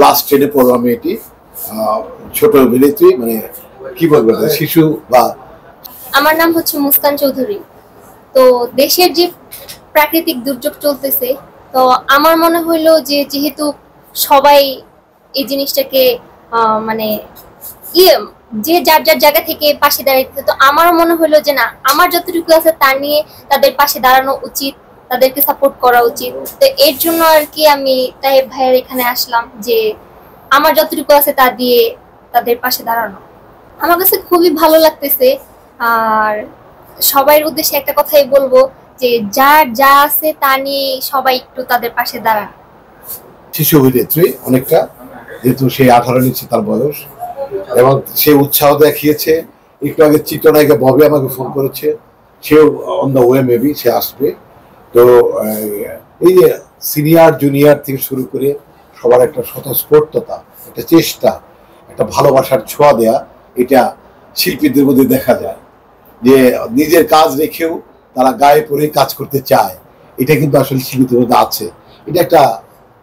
Class 10-এ পড়ো আমি এটি ছোট অভিনেত্রী মানে কি বলবো শিশু বা আমার নাম হচ্ছে মুস্কান চৌধুরী। তো দেশের যে প্রাকৃতিক দুর্যোগ চলতেছে, তো আমার মনে হইলো যে যেহেতু সবাই এই জিনিসটাকে মানে ইয়ে যে যার যার জায়গা থেকে পাশে দাঁড়াইতে, তো আমারও মনে হলো যে না, আমার যতটুকু আছে তা নিয়ে তাদের পাশে দাঁড়ানো উচিত, তাদেরকে সাপোর্ট করা উচিত। তো এর জন্য আর কি আমি তাহেব ভাইয়ের এখানে আসলাম, যে আমার যতটুকু আছে তা দিয়ে তাদের পাশে দাঁড়ানো। আমার কাছে খুবই ভালো লাগতেছে। আর সবার উদ্দেশ্যে একটা কথাই বলবো, যে যার যা আছে তা নিয়ে সবাই একটু তাদের পাশে দাঁড়ান। শিশু অভিনেত্রী অনেকটা, যেহেতু সে 18 নিচ্ছে তার বয়স, এবং সে উৎসাহ দেখিয়েছে। একটু আগে চিত্রনায়িকা ববি আমাকে ফোন করেছে, সেও অন দ্য ওয়ে, মেবি সে আসবে। তো এই যে সিনিয়র জুনিয়র থেকে শুরু করে সবার একটা স্বতঃস্ফূর্ততা, একটা চেষ্টা, একটা ভালোবাসার ছোঁয়া দেয়া, এটা শিল্পীদের মধ্যে দেখা যায়। যে নিজের কাজ রেখেও তারা গায়ে পড়ে কাজ করতে চায়, এটা কিন্তু আসলে শিল্পীদের মধ্যে আছে। এটা একটা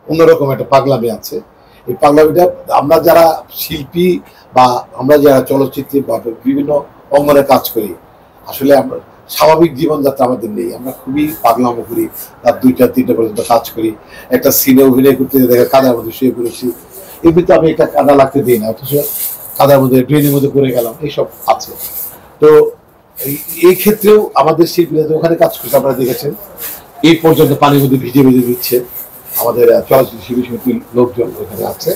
অন্যরকম একটা পাগলামি আছে। এই পাগলামিটা আমরা যারা শিল্পী বা আমরা যারা চলচ্চিত্রে বা বিভিন্ন অঙ্গনে কাজ করি, আসলে আমরা স্বাভাবিক জীবনযাত্রা আমাদের নেই। আমরা খুবই পাগলামো করি, রাত 2টা-3টা পর্যন্ত কাজ করি। একটা সিনে অভিনয় করতে দেখা কাদার মধ্যে শুয়ে পড়েছি, এমনিতে আমি একটা কাদা লাগতে দিই না, অথচ কাদার মধ্যে ড্রেনের মধ্যে পড়ে গেলাম, এইসব আছে। তো এই ক্ষেত্রেও আমাদের শিল্পীরা ওখানে কাজ করছে, আপনারা দেখেছেন এই পর্যন্ত পানির মধ্যে ভিজে ভিজে দিচ্ছে আমাদের চলচ্চিত্র শিল্পী লোকজন ওখানে আছে।